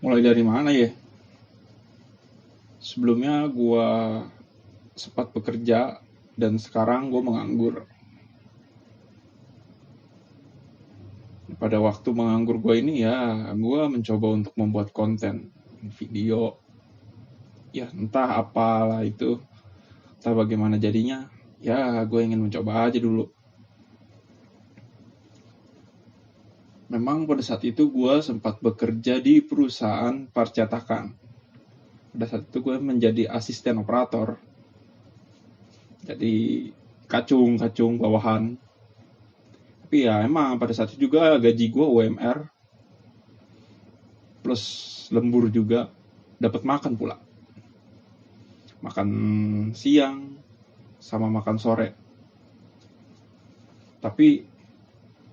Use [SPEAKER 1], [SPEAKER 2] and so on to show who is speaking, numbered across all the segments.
[SPEAKER 1] Mulai dari mana ya? Sebelumnya gue sempat bekerja dan sekarang gue menganggur. Pada waktu menganggur gue ini ya, gue mencoba untuk membuat konten video. Ya entah apalah itu, entah bagaimana jadinya. Ya gue ingin mencoba aja dulu. Memang pada saat itu gue sempat bekerja di perusahaan percetakan. Pada saat itu gue menjadi asisten operator. Jadi kacung bawahan. Tapi ya emang pada saat itu juga gaji gue UMR plus lembur juga, dapat makan pula. Makan siang sama makan sore. Tapi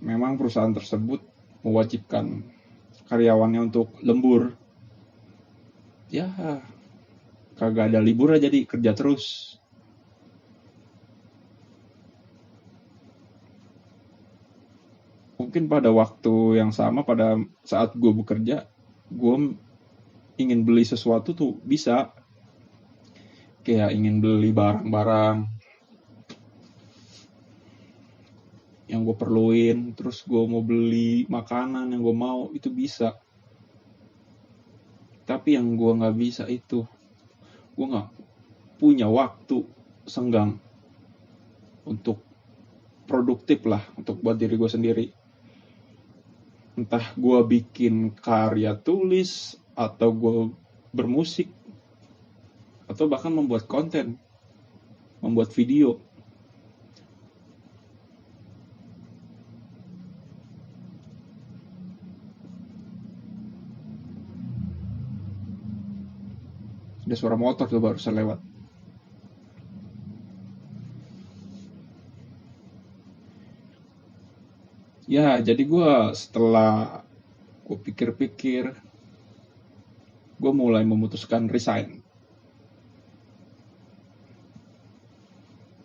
[SPEAKER 1] memang perusahaan tersebut mewajibkan karyawannya untuk lembur. Ya kagak ada libur aja, jadi kerja terus. Mungkin pada waktu yang sama, pada saat gue bekerja, gue ingin beli sesuatu tuh bisa. Kayak ingin beli barang-barang yang gue perluin, terus gue mau beli makanan yang gue mau, itu bisa. Tapi yang gue gak bisa itu, gue gak punya waktu senggang untuk produktif lah, untuk buat diri gue sendiri. Entah gue bikin karya tulis, atau gue bermusik, atau bahkan membuat konten, membuat video. Ada suara motor tuh barusan lewat. Ya jadi gue setelah gue pikir-pikir, gue mulai memutuskan resign.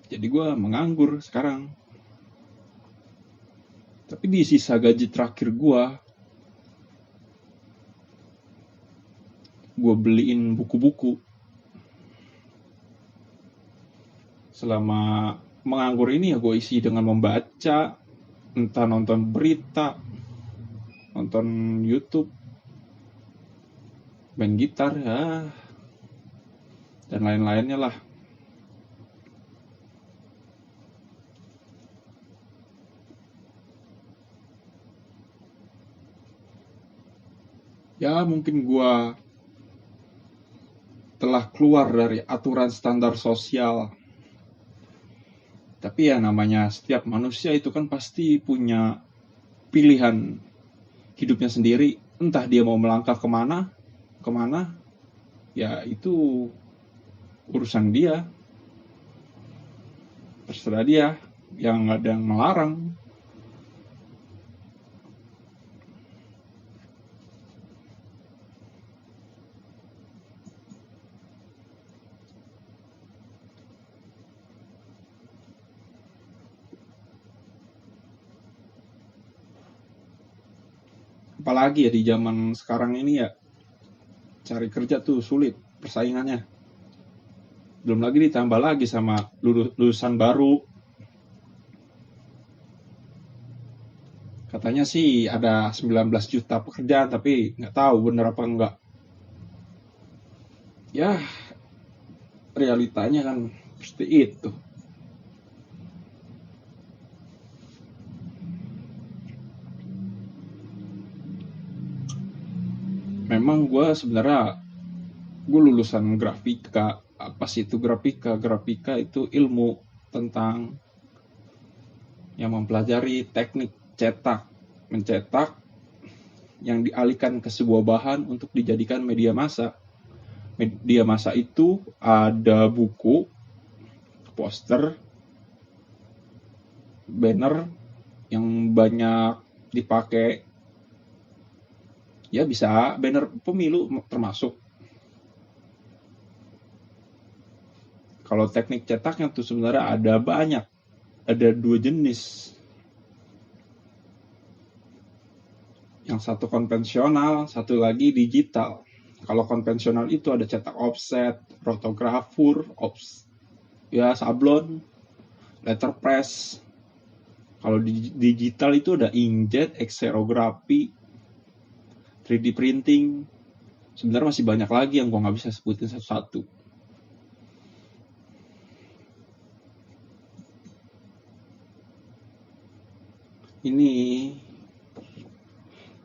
[SPEAKER 1] Jadi gue menganggur sekarang. Tapi di sisa gaji terakhir gue beliin buku-buku. Selama menganggur ini ya gue isi dengan membaca, entah nonton berita, nonton YouTube, main gitar ya, dan lain-lainnya lah. Ya mungkin gue telah keluar dari aturan standar sosial. Tapi ya namanya setiap manusia itu kan pasti punya pilihan hidupnya sendiri. Entah dia mau melangkah kemana, ya itu urusan dia. Terserah dia, yang ada yang melarang. Apalagi ya di zaman sekarang ini ya, cari kerja tuh sulit persaingannya. Belum lagi ditambah lagi sama lulusan baru. Katanya sih ada 19 juta pekerjaan, tapi nggak tahu bener apa enggak. Ya realitanya kan seperti itu. Memang gue sebenarnya lulusan grafika. Apa sih itu grafika? Grafika itu ilmu tentang yang mempelajari teknik mencetak yang dialihkan ke sebuah bahan untuk dijadikan media massa. Media massa itu ada buku, poster, banner yang banyak dipakai. Ya bisa banner pemilu termasuk. Kalau teknik cetaknya tuh sebenarnya ada banyak. Ada 2 jenis. Yang Yang satu konvensional, satu lagi digital. Kalau konvensional itu ada cetak offset, rotografur, sablon, letterpress. Kalau di digital itu ada inkjet, xerografi, 3D printing. Sebenarnya masih banyak lagi yang gue nggak bisa sebutin satu-satu. Ini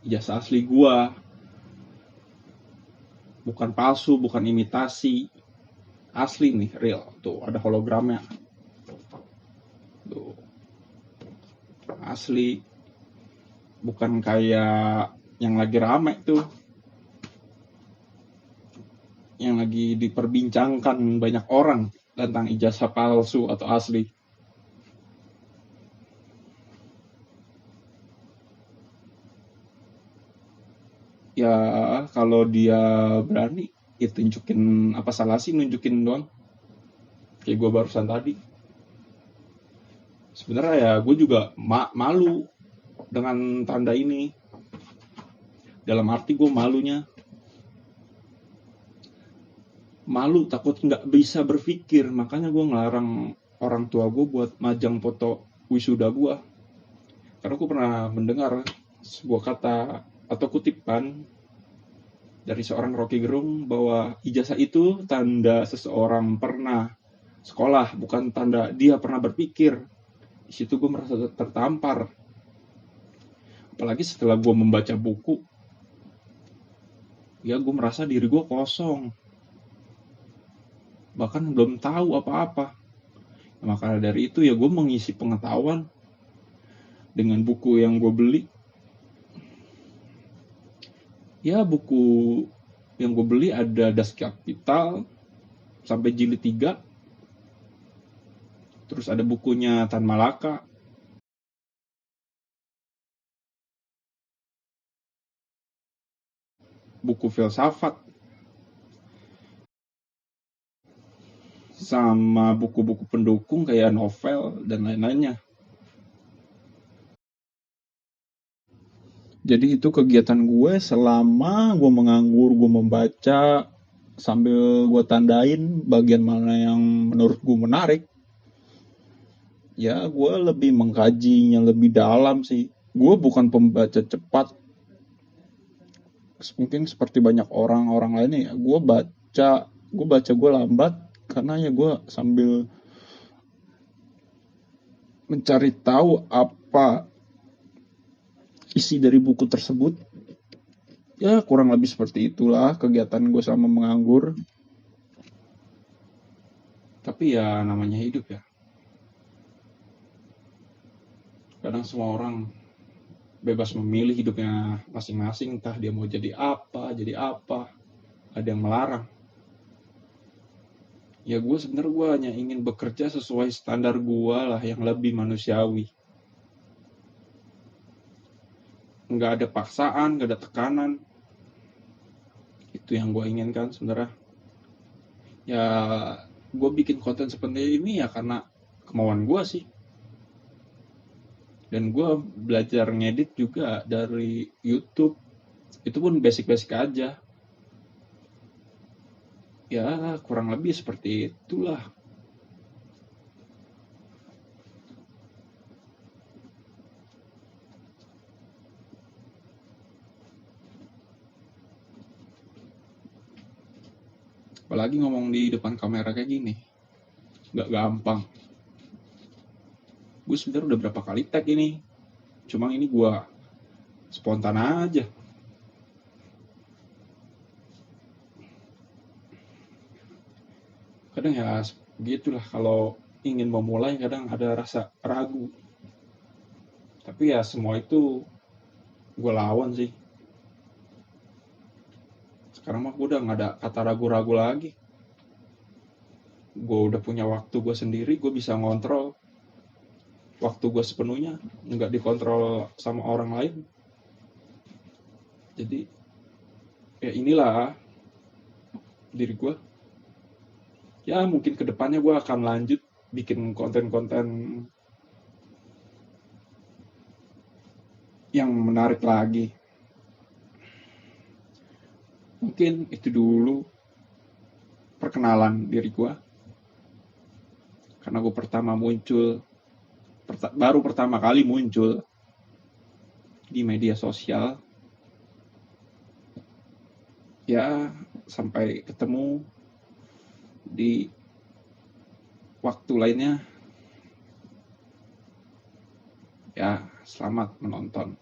[SPEAKER 1] ijazah asli gue, bukan palsu, bukan imitasi, asli nih, real. Tuh ada hologramnya. Tuh asli, bukan kayak yang lagi rame tuh, yang lagi diperbincangkan banyak orang tentang ijazah palsu atau asli. Ya kalau dia berani, ya tunjukin. Apa salah sih nunjukin doang, kayak gue barusan tadi. Sebenarnya ya gue juga malu dengan tanda ini. Dalam arti gue malu, takut nggak bisa berpikir. Makanya gue ngelarang orang tua gue buat majang foto wisuda gue. Karena gue pernah mendengar sebuah kata atau kutipan dari seorang Rocky Gerung bahwa ijazah itu tanda seseorang pernah sekolah, bukan tanda dia pernah berpikir. Di situ gue merasa tertampar. Apalagi setelah gue membaca buku, ya gue merasa diri gue kosong, bahkan belum tahu apa-apa. Maka dari itu ya gue mengisi pengetahuan dengan buku yang gue beli. Ya buku yang gue beli ada Das Kapital sampai jilid 3. Terus ada bukunya Tan Malaka, buku filsafat, sama buku-buku pendukung kayak novel dan lain-lainnya. Jadi itu kegiatan gue selama gue menganggur, gue membaca sambil gue tandain bagian mana yang menurut gue menarik. Ya gue lebih mengkajinya lebih dalam sih. Gue bukan pembaca cepat, mungkin seperti banyak orang-orang lainnya ya. Gue lambat karena ya gue sambil mencari tahu apa isi dari buku tersebut. Ya kurang lebih seperti itulah kegiatan gue selama menganggur. Tapi ya namanya hidup ya. Kadang semua orang bebas memilih hidupnya masing-masing, entah dia mau jadi apa. Ada yang melarang. Ya gue sebenarnya gue hanya ingin bekerja sesuai standar gue lah, yang lebih manusiawi. Nggak ada paksaan, nggak ada tekanan. Itu yang gue inginkan sebenarnya. Ya gue bikin konten seperti ini ya karena kemauan gue sih. Dan gue belajar ngedit juga dari YouTube. Itu pun basic-basic aja. Ya kurang lebih seperti itulah. Apalagi ngomong di depan kamera kayak gini, nggak gampang. Gue sebenarnya udah berapa kali tag ini, cuma ini gue spontan aja. Kadang ya begitulah, kalau ingin memulai kadang ada rasa ragu. Tapi ya semua itu gue lawan sih. Sekarang mah gue udah gak ada kata ragu-ragu lagi. Gue udah punya waktu gue sendiri, gue bisa ngontrol waktu gue sepenuhnya, nggak dikontrol sama orang lain. Jadi ya inilah diri gue. Ya mungkin kedepannya gue akan lanjut bikin konten-konten yang menarik lagi. Mungkin itu dulu perkenalan diri gue, karena gue baru pertama kali muncul di media sosial. Ya, sampai ketemu di waktu lainnya. Ya, selamat menonton.